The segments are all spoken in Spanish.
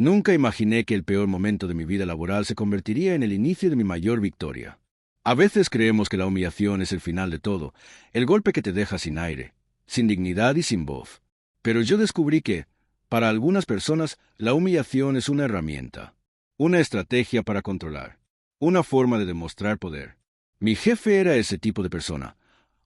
Nunca imaginé que el peor momento de mi vida laboral se convertiría en el inicio de mi mayor victoria. A veces creemos que la humillación es el final de todo, el golpe que te deja sin aire, sin dignidad y sin voz. Pero yo descubrí que, para algunas personas, la humillación es una herramienta, una estrategia para controlar, una forma de demostrar poder. Mi jefe era ese tipo de persona,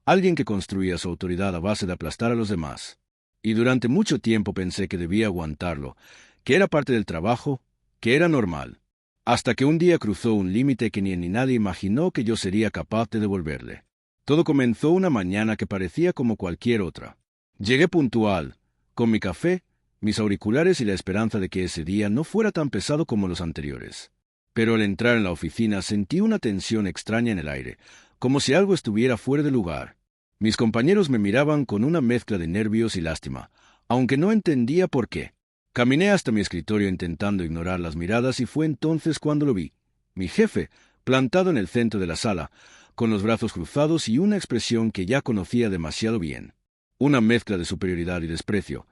alguien que construía su autoridad a base de aplastar a los demás. Y durante mucho tiempo pensé que debía aguantarlo, que era parte del trabajo, que era normal, hasta que un día cruzó un límite que ni él ni nadie imaginó que yo sería capaz de devolverle. Todo comenzó una mañana que parecía como cualquier otra. Llegué puntual, con mi café, mis auriculares y la esperanza de que ese día no fuera tan pesado como los anteriores. Pero al entrar en la oficina sentí una tensión extraña en el aire, como si algo estuviera fuera de lugar. Mis compañeros me miraban con una mezcla de nervios y lástima, aunque no entendía por qué. Caminé hasta mi escritorio intentando ignorar las miradas y fue entonces cuando lo vi. Mi jefe, plantado en el centro de la sala, con los brazos cruzados y una expresión que ya conocía demasiado bien. Una mezcla de superioridad y desprecio,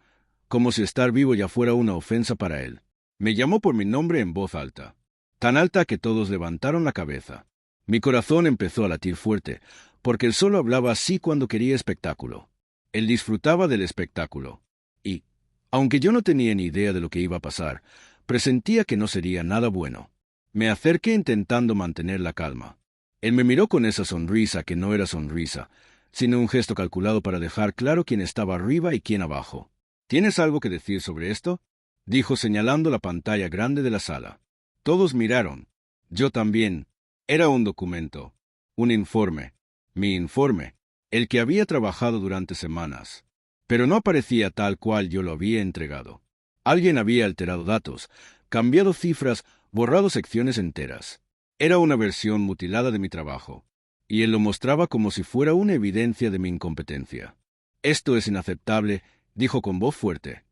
como si estar vivo ya fuera una ofensa para él. Me llamó por mi nombre en voz alta, tan alta que todos levantaron la cabeza. Mi corazón empezó a latir fuerte, porque él solo hablaba así cuando quería espectáculo. Él disfrutaba del espectáculo. Y, aunque yo no tenía ni idea de lo que iba a pasar, presentía que no sería nada bueno. Me acerqué intentando mantener la calma. Él me miró con esa sonrisa que no era sonrisa, sino un gesto calculado para dejar claro quién estaba arriba y quién abajo. ¿Tienes algo que decir sobre esto?, dijo señalando la pantalla grande de la sala. Todos miraron. Yo también. Era un documento. Un informe. Mi informe. El que había trabajado durante semanas. Pero no aparecía tal cual yo lo había entregado. Alguien había alterado datos, cambiado cifras, borrado secciones enteras. Era una versión mutilada de mi trabajo, y él lo mostraba como si fuera una evidencia de mi incompetencia. Esto es inaceptable, dijo con voz fuerte.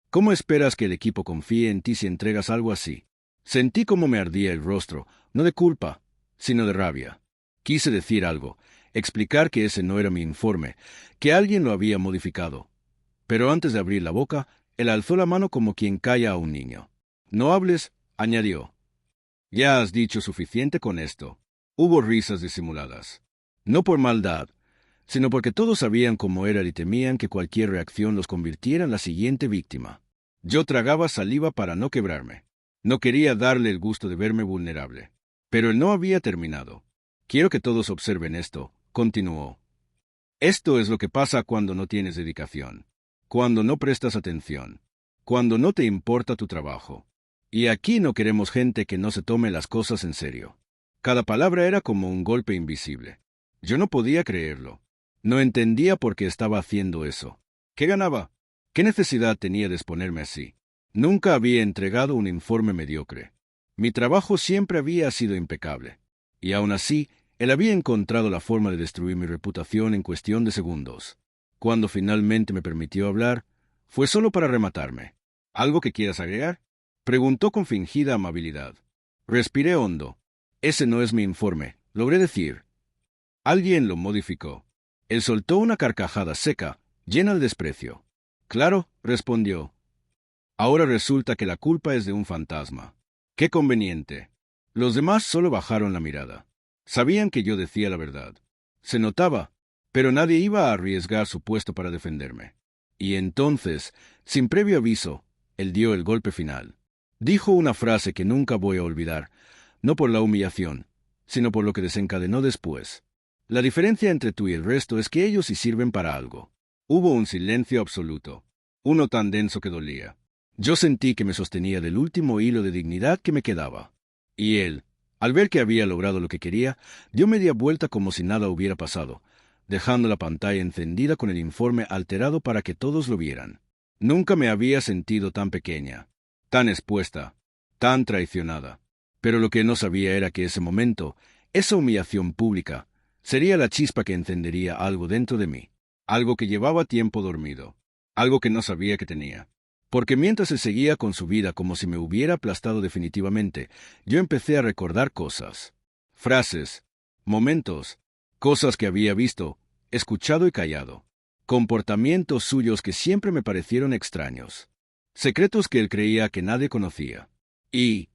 ¿Cómo esperas que el equipo confíe en ti si entregas algo así? Sentí cómo me ardía el rostro, no de culpa, sino de rabia. Quise decir algo, explicar que ese no era mi informe, que alguien lo había modificado. Pero antes de abrir la boca, él alzó la mano como quien calla a un niño. No hables, añadió. Ya has dicho suficiente con esto. Hubo risas disimuladas. No por maldad, sino porque todos sabían cómo era y temían que cualquier reacción los convirtiera en la siguiente víctima. Yo tragaba saliva para no quebrarme. No quería darle el gusto de verme vulnerable. Pero él no había terminado. Quiero que todos observen esto, continuó. Esto es lo que pasa cuando no tienes dedicación, cuando no prestas atención, cuando no te importa tu trabajo. Y aquí no queremos gente que no se tome las cosas en serio. Cada palabra era como un golpe invisible. Yo no podía creerlo. No entendía por qué estaba haciendo eso. ¿Qué ganaba? ¿Qué necesidad tenía de exponerme así? Nunca había entregado un informe mediocre. Mi trabajo siempre había sido impecable. Y aún así, él había encontrado la forma de destruir mi reputación en cuestión de segundos. Cuando finalmente me permitió hablar, fue solo para rematarme. ¿Algo que quieras agregar?, preguntó con fingida amabilidad. Respiré hondo. Ese no es mi informe, logré decir. Alguien lo modificó. Él soltó una carcajada seca, llena de desprecio. Claro, respondió. Ahora resulta que la culpa es de un fantasma. Qué conveniente. Los demás solo bajaron la mirada. Sabían que yo decía la verdad. Se notaba, pero nadie iba a arriesgar su puesto para defenderme. Y entonces, sin previo aviso, él dio el golpe final. Dijo una frase que nunca voy a olvidar, no por la humillación, sino por lo que desencadenó después. La diferencia entre tú y el resto es que ellos sí sirven para algo. Hubo un silencio absoluto, uno tan denso que dolía. Yo sentí que me sostenía del último hilo de dignidad que me quedaba. Y él, al ver que había logrado lo que quería, dio media vuelta como si nada hubiera pasado, dejando la pantalla encendida con el informe alterado para que todos lo vieran. Nunca me había sentido tan pequeña, tan expuesta, tan traicionada. Pero lo que no sabía era que ese momento, esa humillación pública, sería la chispa que encendería algo dentro de mí, algo que llevaba tiempo dormido, algo que no sabía que tenía. Porque mientras él seguía con su vida como si me hubiera aplastado definitivamente, yo empecé a recordar cosas, frases, momentos, cosas que había visto, escuchado y callado, comportamientos suyos que siempre me parecieron extraños. secretos que él creía que nadie conocía. Y,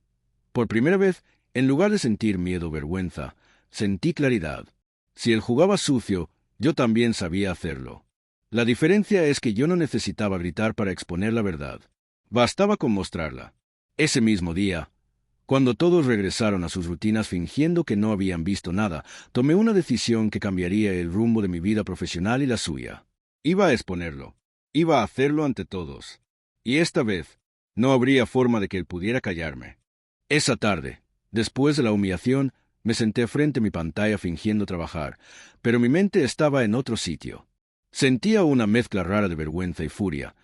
por primera vez, en lugar de sentir miedo o vergüenza, sentí claridad. Si él jugaba sucio, yo también sabía hacerlo. La diferencia es que yo no necesitaba gritar para exponer la verdad. Bastaba con mostrarla. Ese mismo día, cuando todos regresaron a sus rutinas fingiendo que no habían visto nada, tomé una decisión que cambiaría el rumbo de mi vida profesional y la suya. Iba a exponerlo. Iba a hacerlo ante todos. Y esta vez, no habría forma de que él pudiera callarme. Esa tarde, después de la humillación, me senté frente a mi pantalla fingiendo trabajar, pero mi mente estaba en otro sitio. Sentía una mezcla rara de vergüenza y furia,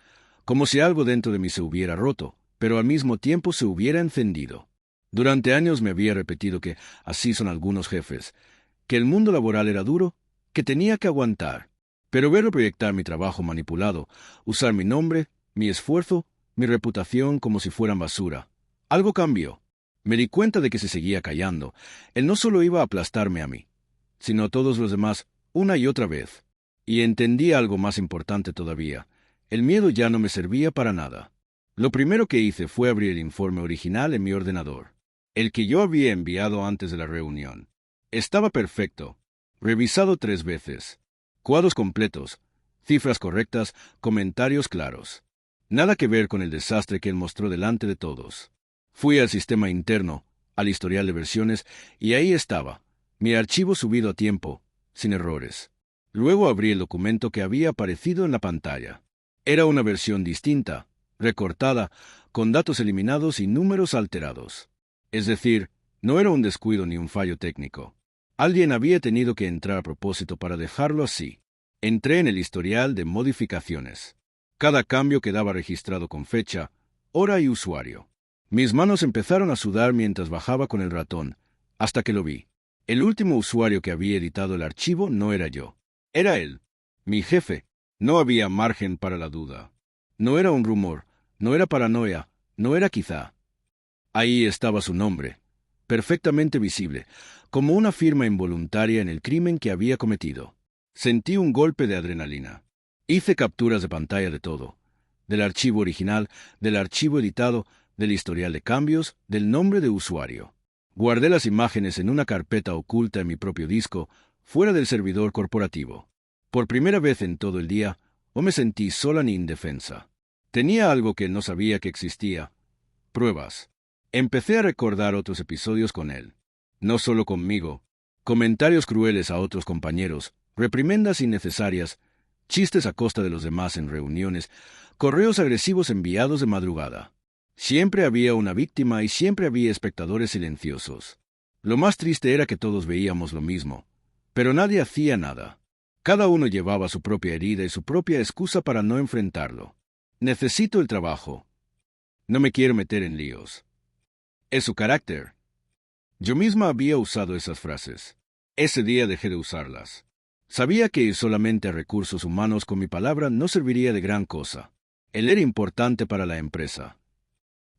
como si algo dentro de mí se hubiera roto, pero al mismo tiempo se hubiera encendido. Durante años me había repetido que así son algunos jefes, que el mundo laboral era duro, que tenía que aguantar. Pero verlo proyectar mi trabajo manipulado, usar mi nombre, mi esfuerzo, mi reputación como si fueran basura, algo cambió. Me di cuenta de que si seguía callando, él no solo iba a aplastarme a mí, sino a todos los demás una y otra vez. Y entendí algo más importante todavía. El miedo ya no me servía para nada. Lo primero que hice fue abrir el informe original en mi ordenador, el que yo había enviado antes de la reunión. Estaba perfecto, revisado 3 veces. Cuadros completos, cifras correctas, comentarios claros. Nada que ver con el desastre que él mostró delante de todos. Fui al sistema interno, al historial de versiones, y ahí estaba, mi archivo subido a tiempo, sin errores. Luego abrí el documento que había aparecido en la pantalla. Era una versión distinta, recortada, con datos eliminados y números alterados. Es decir, no era un descuido ni un fallo técnico. Alguien había tenido que entrar a propósito para dejarlo así. Entré en el historial de modificaciones. Cada cambio quedaba registrado con fecha, hora y usuario. Mis manos empezaron a sudar mientras bajaba con el ratón, hasta que lo vi. El último usuario que había editado el archivo no era yo. Era él, mi jefe. No había margen para la duda. No era un rumor, no era paranoia, no era quizá. Ahí estaba su nombre, perfectamente visible, como una firma involuntaria en el crimen que había cometido. Sentí un golpe de adrenalina. Hice capturas de pantalla de todo, del archivo original, del archivo editado, del historial de cambios, del nombre de usuario. Guardé las imágenes en una carpeta oculta en mi propio disco, fuera del servidor corporativo. Por primera vez en todo el día, no me sentí sola ni indefensa. Tenía algo que no sabía que existía: pruebas. Empecé a recordar otros episodios con él. No solo conmigo. Comentarios crueles a otros compañeros, reprimendas innecesarias, chistes a costa de los demás en reuniones, correos agresivos enviados de madrugada. Siempre había una víctima y siempre había espectadores silenciosos. Lo más triste era que todos veíamos lo mismo, pero nadie hacía nada. Cada uno llevaba su propia herida y su propia excusa para no enfrentarlo. Necesito el trabajo. No me quiero meter en líos. Es su carácter. Yo misma había usado esas frases. Ese día dejé de usarlas. Sabía que ir solamente a recursos humanos con mi palabra no serviría de gran cosa. Él era importante para la empresa.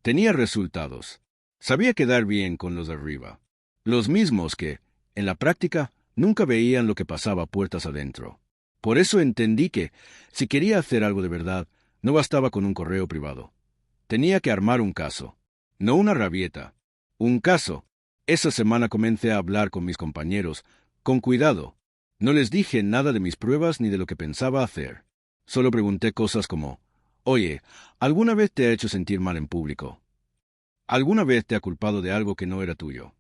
Tenía resultados. Sabía quedar bien con los de arriba. Los mismos que, en la práctica, nunca veían lo que pasaba puertas adentro. Por eso entendí que, si quería hacer algo de verdad, no bastaba con un correo privado. Tenía que armar un caso. No una rabieta. Un caso. Esa semana comencé a hablar con mis compañeros, con cuidado. No les dije nada de mis pruebas ni de lo que pensaba hacer. Solo pregunté cosas como: oye, ¿alguna vez te ha hecho sentir mal en público? ¿Alguna vez te ha culpado de algo que no era tuyo?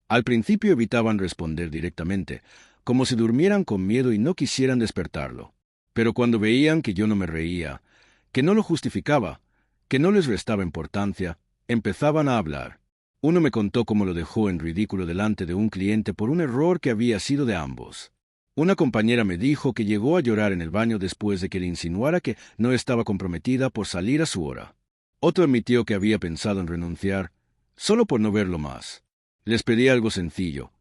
Al principio evitaban responder directamente, como si durmieran con miedo y no quisieran despertarlo. Pero cuando veían que yo no me reía, que no lo justificaba, que no les restaba importancia, empezaban a hablar. Uno me contó cómo lo dejó en ridículo delante de un cliente por un error que había sido de ambos. Una compañera me dijo que llegó a llorar en el baño después de que le insinuara que no estaba comprometida por salir a su hora. Otro admitió que había pensado en renunciar, solo por no verlo más. Les pedí algo sencillo: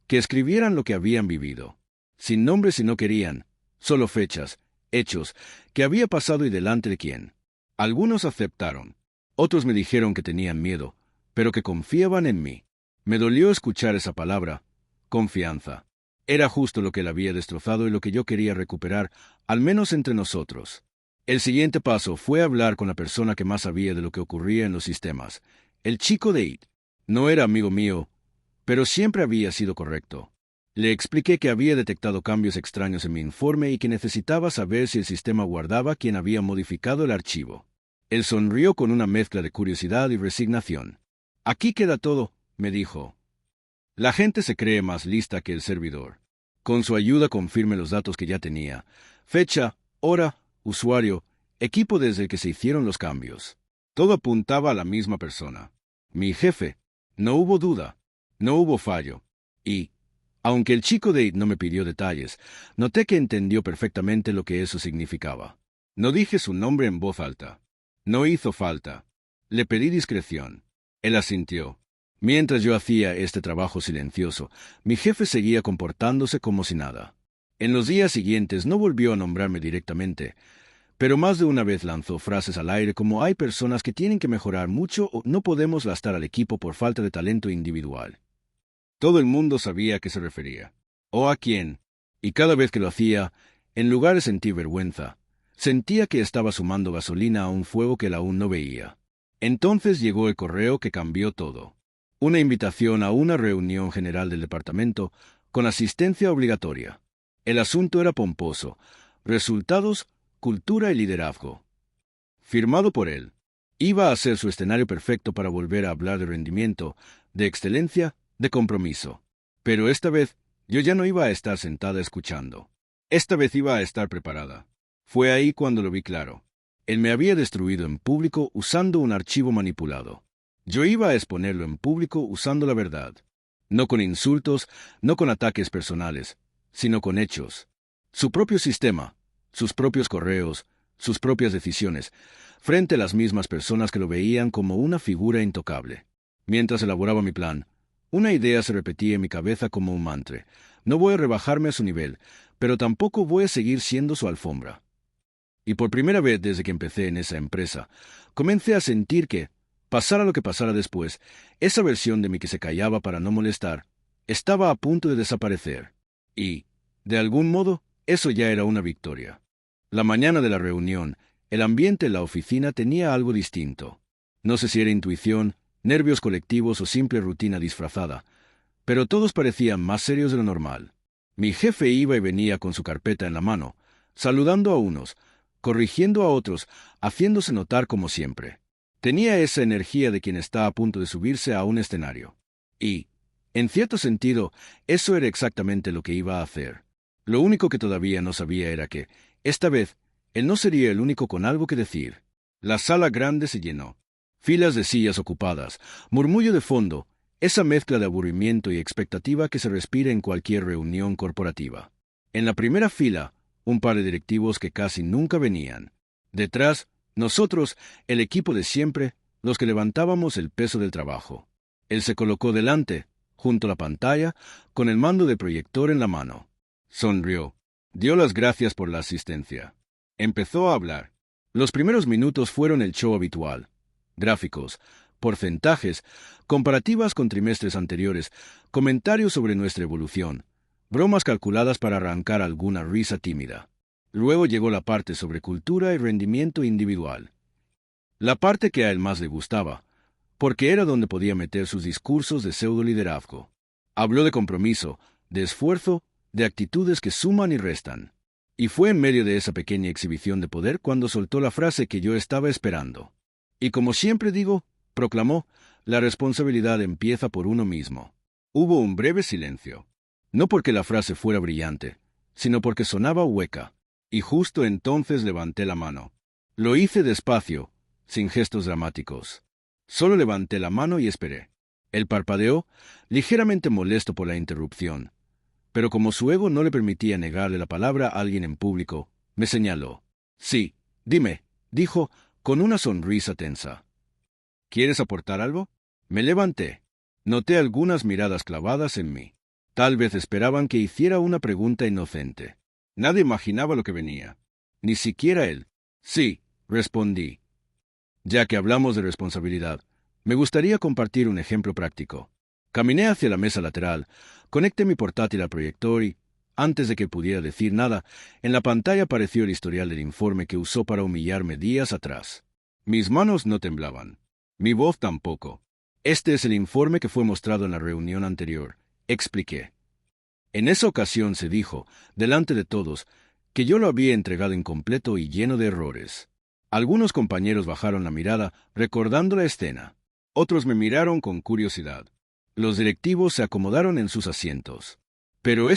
que escribieran lo que habían vivido. Sin nombres si no querían, solo fechas, hechos, qué había pasado y delante de quién. Algunos aceptaron. Otros me dijeron que tenían miedo, pero que confiaban en mí. Me dolió escuchar esa palabra: confianza. Era justo lo que él había destrozado y lo que yo quería recuperar, al menos entre nosotros. El siguiente paso fue hablar con la persona que más sabía de lo que ocurría en los sistemas, el chico de IT. No era amigo mío, pero siempre había sido correcto. Le expliqué que había detectado cambios extraños en mi informe y que necesitaba saber si el sistema guardaba quién había modificado el archivo. Él sonrió con una mezcla de curiosidad y resignación. Aquí queda todo, me dijo. La gente se cree más lista que el servidor. Con su ayuda confirme los datos que ya tenía. Fecha, hora, usuario, equipo desde el que se hicieron los cambios. Todo apuntaba a la misma persona. Mi jefe. No hubo duda. No hubo fallo. Y, aunque el chico de IT no me pidió detalles, noté que entendió perfectamente lo que eso significaba. No dije su nombre en voz alta. No hizo falta. Le pedí discreción. Él asintió. Mientras yo hacía este trabajo silencioso, mi jefe seguía comportándose como si nada. En los días siguientes no volvió a nombrarme directamente, pero más de una vez lanzó frases al aire como hay personas que tienen que mejorar mucho o no podemos lastar al equipo por falta de talento individual. Todo el mundo sabía a qué se refería, o a quién, y cada vez que lo hacía, en lugar de sentir vergüenza, sentía que estaba sumando gasolina a un fuego que él aún no veía. Entonces llegó el correo que cambió todo. Una invitación a una reunión general del departamento con asistencia obligatoria. El asunto era pomposo. Resultados, cultura y liderazgo. Firmado por él. Iba a ser su escenario perfecto para volver a hablar de rendimiento, de excelencia, de compromiso. Pero esta vez, yo ya no iba a estar sentada escuchando. Esta vez iba a estar preparada. Fue ahí cuando lo vi claro. Él me había destruido en público usando un archivo manipulado. Yo iba a exponerlo en público usando la verdad. No con insultos, no con ataques personales, sino con hechos. Su propio sistema, sus propios correos, sus propias decisiones, frente a las mismas personas que lo veían como una figura intocable. Mientras elaboraba mi plan, una idea se repetía en mi cabeza como un mantra. No voy a rebajarme a su nivel, pero tampoco voy a seguir siendo su alfombra. Y por primera vez desde que empecé en esa empresa, comencé a sentir que, pasara lo que pasara después, esa versión de mí que se callaba para no molestar, estaba a punto de desaparecer. Y, de algún modo, eso ya era una victoria. La mañana de la reunión, el ambiente en la oficina tenía algo distinto. No sé si era intuición, nervios colectivos o simple rutina disfrazada, pero todos parecían más serios de lo normal. Mi jefe iba y venía con su carpeta en la mano, saludando a unos, corrigiendo a otros, haciéndose notar como siempre. Tenía esa energía de quien está a punto de subirse a un escenario. Y, en cierto sentido, eso era exactamente lo que iba a hacer. Lo único que todavía no sabía era que, esta vez, él no sería el único con algo que decir. La sala grande se llenó. Filas de sillas ocupadas, murmullo de fondo, esa mezcla de aburrimiento y expectativa que se respira en cualquier reunión corporativa. En la primera fila, un par de directivos que casi nunca venían. Detrás, nosotros, el equipo de siempre, los que levantábamos el peso del trabajo. Él se colocó delante, junto a la pantalla, con el mando de proyector en la mano. Sonrió. Dio las gracias por la asistencia. Empezó a hablar. Los primeros minutos fueron el show habitual. Gráficos, porcentajes, comparativas con trimestres anteriores, comentarios sobre nuestra evolución, bromas calculadas para arrancar alguna risa tímida. Luego llegó la parte sobre cultura y rendimiento individual. La parte que a él más le gustaba, porque era donde podía meter sus discursos de pseudo-liderazgo. Habló de compromiso, de esfuerzo, de actitudes que suman y restan. Y fue en medio de esa pequeña exhibición de poder cuando soltó la frase que yo estaba esperando. Y como siempre digo, proclamó, la responsabilidad empieza por uno mismo. Hubo un breve silencio. No porque la frase fuera brillante, sino porque sonaba hueca. Y justo entonces levanté la mano. Lo hice despacio, sin gestos dramáticos. Solo levanté la mano y esperé. Él parpadeó, ligeramente molesto por la interrupción. Pero como su ego no le permitía negarle la palabra a alguien en público, me señaló. Sí, dime, dijo, con una sonrisa tensa. ¿Quieres aportar algo? Me levanté. Noté algunas miradas clavadas en mí. Tal vez esperaban que hiciera una pregunta inocente. Nadie imaginaba lo que venía. Ni siquiera él. Sí, respondí. Ya que hablamos de responsabilidad, me gustaría compartir un ejemplo práctico. Caminé hacia la mesa lateral, conecté mi portátil al proyector y, Antes de que pudiera decir nada, en la pantalla apareció el historial del informe que usó para humillarme días atrás. Mis manos no temblaban. Mi voz tampoco. Este es el informe que fue mostrado en la reunión anterior, expliqué. En esa ocasión se dijo, delante de todos, que yo lo había entregado incompleto y lleno de errores. Algunos compañeros bajaron la mirada, recordando la escena. Otros me miraron con curiosidad. Los directivos se acomodaron en sus asientos. Pero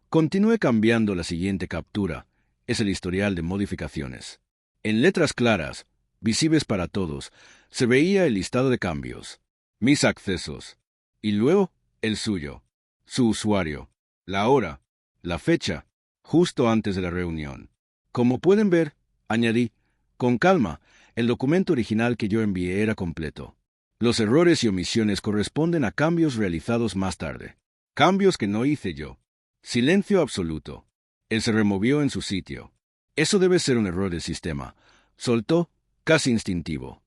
continué cambiando la siguiente captura. Es el historial de modificaciones. En letras claras, visibles para todos, se veía el listado de cambios. Mis accesos. Y luego, el suyo. Su usuario. La hora. La fecha. Justo antes de la reunión. Como pueden ver, añadí, con calma, el documento original que yo envié era completo. Los errores y omisiones corresponden a cambios realizados más tarde. Cambios que no hice yo. Silencio absoluto. Él se removió en su sitio. Eso debe ser un error del sistema. Soltó, casi instintivo.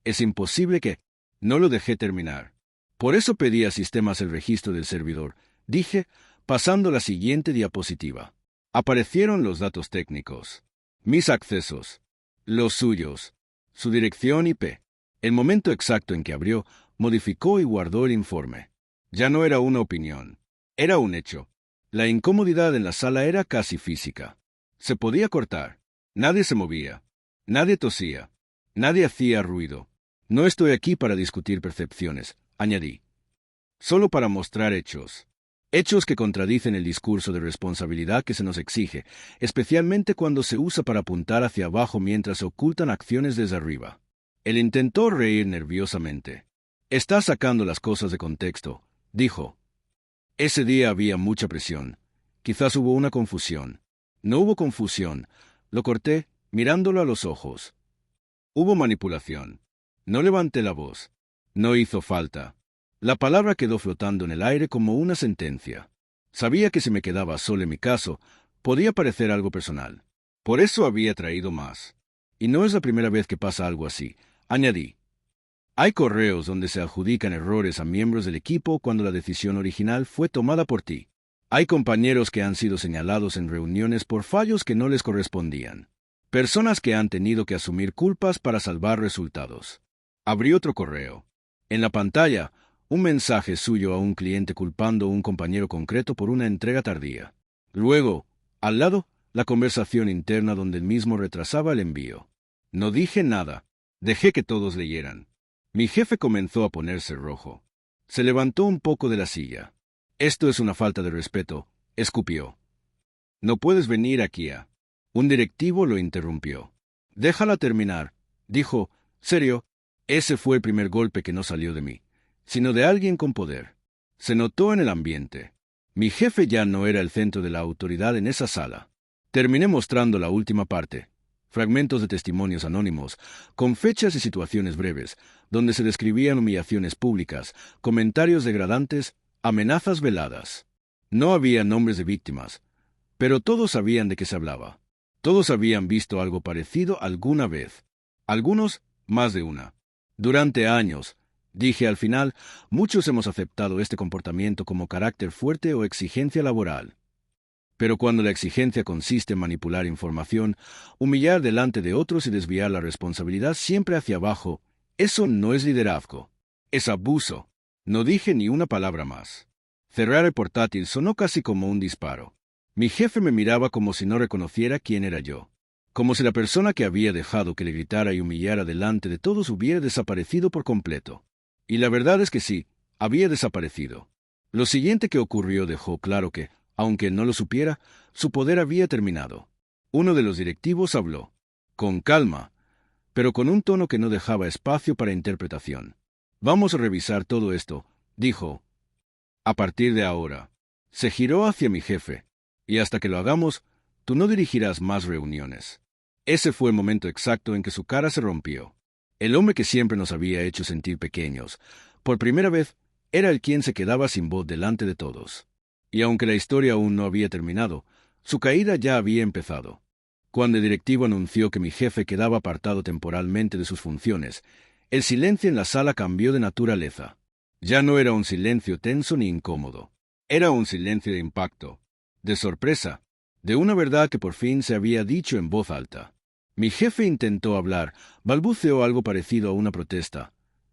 Es imposible que... No lo dejé terminar. Por eso pedí a sistemas el registro del servidor. Dije, pasando la siguiente diapositiva. Aparecieron los datos técnicos. Mis accesos. Los suyos. Su dirección IP. El momento exacto en que abrió, modificó y guardó el informe. Ya no era una opinión. Era un hecho. La incomodidad en la sala era casi física. Se podía cortar. Nadie se movía. Nadie tosía. Nadie hacía ruido. No estoy aquí para discutir percepciones, añadí. Solo para mostrar hechos. Hechos que contradicen el discurso de responsabilidad que se nos exige, especialmente cuando se usa para apuntar hacia abajo mientras se ocultan acciones desde arriba. Él intentó reír nerviosamente. Está sacando las cosas de contexto, dijo. Ese día había mucha presión. Quizás hubo una confusión. No hubo confusión. Lo corté, mirándolo a los ojos. Hubo manipulación. No levanté la voz. No hizo falta. La palabra quedó flotando en el aire como una sentencia. Sabía que si me quedaba solo en mi caso, podía parecer algo personal. Por eso había traído más. Y no es la primera vez que pasa algo así, añadí. Hay correos donde se adjudican errores a miembros del equipo cuando la decisión original fue tomada por ti. Hay compañeros que han sido señalados en reuniones por fallos que no les correspondían. Personas que han tenido que asumir culpas para salvar resultados. Abrí otro correo. En la pantalla, un mensaje suyo a un cliente culpando a un compañero concreto por una entrega tardía. Luego, al lado, la conversación interna donde él mismo retrasaba el envío. No dije nada. Dejé que todos leyeran. Mi jefe comenzó a ponerse rojo. Se levantó un poco de la silla. Esto es una falta de respeto, escupió. No puedes venir aquí a... Un directivo lo interrumpió. Déjala terminar, dijo, serio. Ese fue el primer golpe que no salió de mí, sino de alguien con poder. Se notó en el ambiente. Mi jefe ya no era el centro de la autoridad en esa sala. Terminé mostrando la última parte. Fragmentos de testimonios anónimos, con fechas y situaciones breves, donde se describían humillaciones públicas, comentarios degradantes, amenazas veladas. No había nombres de víctimas, pero todos sabían de qué se hablaba. Todos habían visto algo parecido alguna vez. Algunos, más de una. Durante años, dije al final, muchos hemos aceptado este comportamiento como carácter fuerte o exigencia laboral. Pero cuando la exigencia consiste en manipular información, humillar delante de otros y desviar la responsabilidad siempre hacia abajo, eso no es liderazgo. Es abuso. No dije ni una palabra más. Cerrar el portátil sonó casi como un disparo. Mi jefe me miraba como si no reconociera quién era yo. Como si la persona que había dejado que le gritara y humillara delante de todos hubiera desaparecido por completo. Y la verdad es que sí, había desaparecido. Lo siguiente que ocurrió dejó claro que, aunque no lo supiera, su poder había terminado. Uno de los directivos habló, con calma, pero con un tono que no dejaba espacio para interpretación. Vamos a revisar todo esto, dijo. A partir de ahora. Se giró hacia mi jefe, y hasta que lo hagamos, tú no dirigirás más reuniones. Ese fue el momento exacto en que su cara se rompió. El hombre que siempre nos había hecho sentir pequeños, por primera vez, era el quien se quedaba sin voz delante de todos. Y aunque la historia aún no había terminado, su caída ya había empezado. Cuando el directivo anunció que mi jefe quedaba apartado temporalmente de sus funciones, el silencio en la sala cambió de naturaleza. Ya no era un silencio tenso ni incómodo. Era un silencio de impacto. de sorpresa, de una verdad que por fin se había dicho en voz alta. Mi jefe intentó hablar, balbuceó algo parecido a una protesta,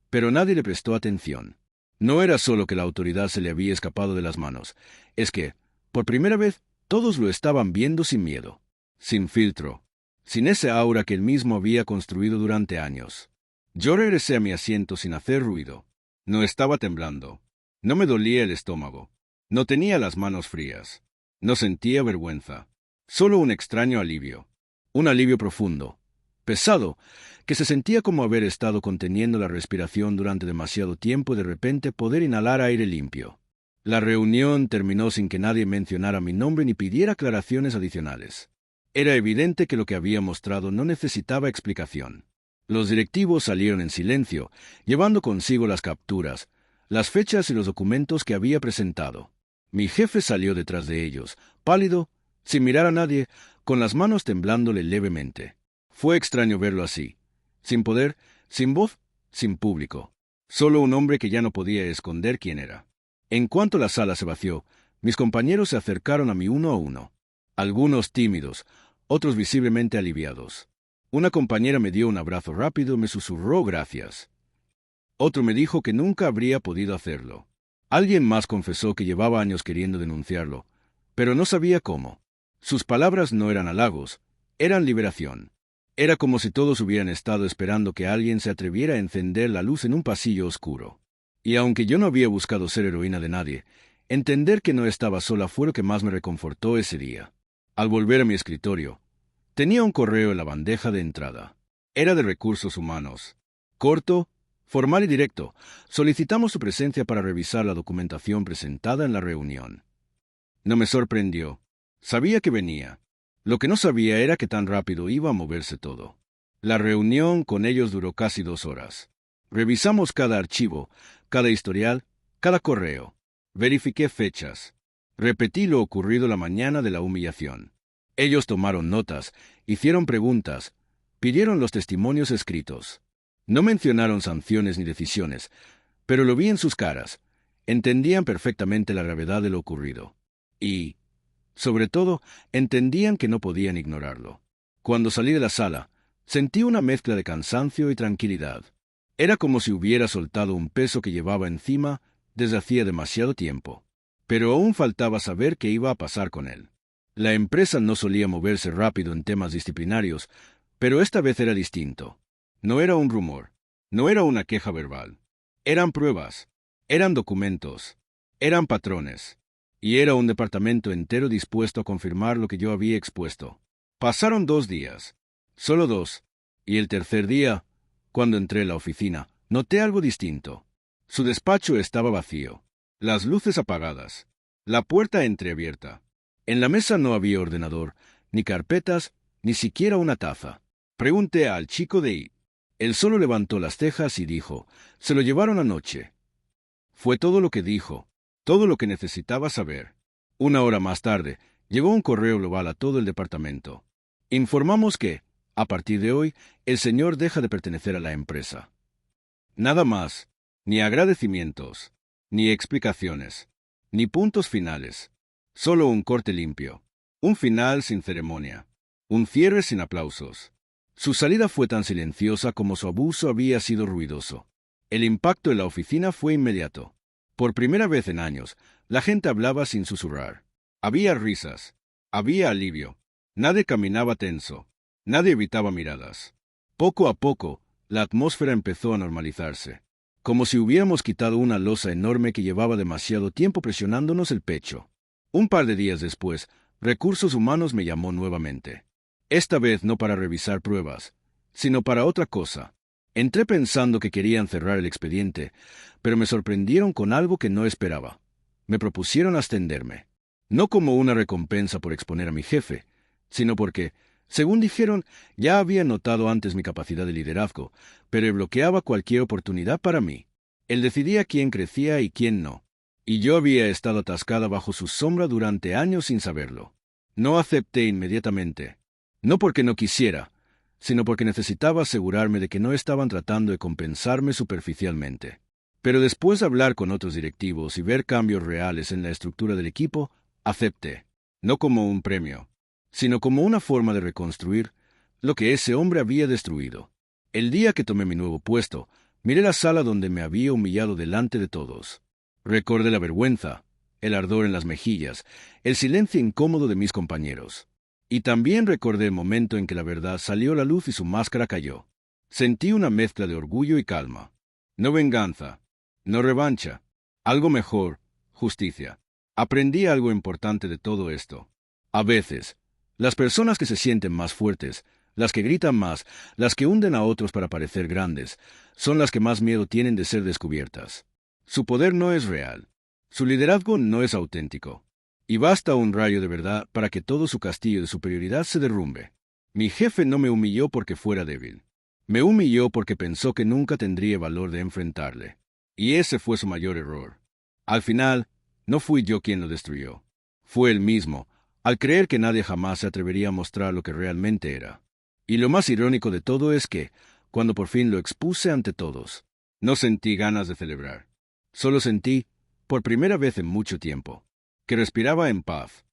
pero nadie le prestó atención. No era solo que la autoridad se le había escapado de las manos, es que, por primera vez, todos lo estaban viendo sin miedo, sin filtro, sin ese aura que él mismo había construido durante años. Yo regresé a mi asiento sin hacer ruido. No estaba temblando. No me dolía el estómago. No tenía las manos frías. No sentía vergüenza. Solo un extraño alivio. Un alivio profundo, pesado, que se sentía como haber estado conteniendo la respiración durante demasiado tiempo y de repente poder inhalar aire limpio. La reunión terminó sin que nadie mencionara mi nombre ni pidiera aclaraciones adicionales. Era evidente que lo que había mostrado no necesitaba explicación. Los directivos salieron en silencio, llevando consigo las capturas, las fechas y los documentos que había presentado. Mi jefe salió detrás de ellos, pálido, sin mirar a nadie, con las manos temblándole levemente. Fue extraño verlo así, sin poder, sin voz, sin público. Solo un hombre que ya no podía esconder quién era. En cuanto la sala se vació, mis compañeros se acercaron a mí uno a uno. Algunos tímidos, otros visiblemente aliviados. Una compañera me dio un abrazo rápido y me susurró gracias. Otro me dijo que nunca habría podido hacerlo. Alguien más confesó que llevaba años queriendo denunciarlo, pero no sabía cómo. Sus palabras no eran halagos, eran liberación. Era como si todos hubieran estado esperando que alguien se atreviera a encender la luz en un pasillo oscuro. Y aunque yo no había buscado ser heroína de nadie, entender que no estaba sola fue lo que más me reconfortó ese día. Al volver a mi escritorio, tenía un correo en la bandeja de entrada. Era de Recursos Humanos. Corto, formal y directo. Solicitamos su presencia para revisar la documentación presentada en la reunión. No me sorprendió. Sabía que venía. Lo que no sabía era que tan rápido iba a moverse todo. La reunión con ellos duró casi 2 horas. Revisamos cada archivo, cada historial, cada correo. Verifiqué fechas. Repetí lo ocurrido la mañana de la humillación. Ellos tomaron notas, hicieron preguntas, pidieron los testimonios escritos. No mencionaron sanciones ni decisiones, pero lo vi en sus caras. Entendían perfectamente la gravedad de lo ocurrido. Y, sobre todo, entendían que no podían ignorarlo. Cuando salí de la sala, sentí una mezcla de cansancio y tranquilidad. Era como si hubiera soltado un peso que llevaba encima desde hacía demasiado tiempo. Pero aún faltaba saber qué iba a pasar con él. La empresa no solía moverse rápido en temas disciplinarios, pero esta vez era distinto. No era un rumor, no era una queja verbal. Eran pruebas, eran documentos, eran patrones. Y era un departamento entero dispuesto a confirmar lo que yo había expuesto. Pasaron 2 días, solo 2, y el tercer día, cuando entré en la oficina, noté algo distinto. Su despacho estaba vacío, las luces apagadas, la puerta entreabierta. En la mesa no había ordenador, ni carpetas, ni siquiera una taza. Pregunté al chico de I. Él solo levantó las cejas y dijo, «Se lo llevaron anoche». Fue todo lo que dijo. Todo lo que necesitaba saber. 1 hora más tarde, llegó un correo global a todo el departamento. Informamos que, a partir de hoy, el señor deja de pertenecer a la empresa. Nada más, ni agradecimientos, ni explicaciones, ni puntos finales. Solo un corte limpio. Un final sin ceremonia. Un cierre sin aplausos. Su salida fue tan silenciosa como su abuso había sido ruidoso. El impacto en la oficina fue inmediato. Por primera vez en años, la gente hablaba sin susurrar. Había risas. Había alivio. Nadie caminaba tenso. Nadie evitaba miradas. Poco a poco, la atmósfera empezó a normalizarse. Como si hubiéramos quitado una losa enorme que llevaba demasiado tiempo presionándonos el pecho. Un par de días después, Recursos Humanos me llamó nuevamente. Esta vez no para revisar pruebas, sino para otra cosa. Entré pensando que querían cerrar el expediente, pero me sorprendieron con algo que no esperaba. Me propusieron ascenderme. No como una recompensa por exponer a mi jefe, sino porque, según dijeron, ya había notado antes mi capacidad de liderazgo, pero bloqueaba cualquier oportunidad para mí. Él decidía quién crecía y quién no. Y yo había estado atascada bajo su sombra durante años sin saberlo. No acepté inmediatamente. No porque no quisiera, sino porque necesitaba asegurarme de que no estaban tratando de compensarme superficialmente. Pero después de hablar con otros directivos y ver cambios reales en la estructura del equipo, acepté. no como un premio, sino como una forma de reconstruir lo que ese hombre había destruido. El día que tomé mi nuevo puesto, miré la sala donde me había humillado delante de todos. Recordé la vergüenza, el ardor en las mejillas, el silencio incómodo de mis compañeros. Y también recordé el momento en que la verdad salió a la luz y su máscara cayó. Sentí una mezcla de orgullo y calma. No venganza, no revancha, algo mejor, justicia. Aprendí algo importante de todo esto. A veces, las personas que se sienten más fuertes, las que gritan más, las que hunden a otros para parecer grandes, son las que más miedo tienen de ser descubiertas. Su poder no es real. Su liderazgo no es auténtico. Y basta un rayo de verdad para que todo su castillo de superioridad se derrumbe. Mi jefe no me humilló porque fuera débil. Me humilló porque pensó que nunca tendría valor de enfrentarle. Y ese fue su mayor error. Al final, no fui yo quien lo destruyó. Fue él mismo, al creer que nadie jamás se atrevería a mostrar lo que realmente era. Y lo más irónico de todo es que, cuando por fin lo expuse ante todos, no sentí ganas de celebrar. Solo sentí, por primera vez en mucho tiempo, que respiraba en paz.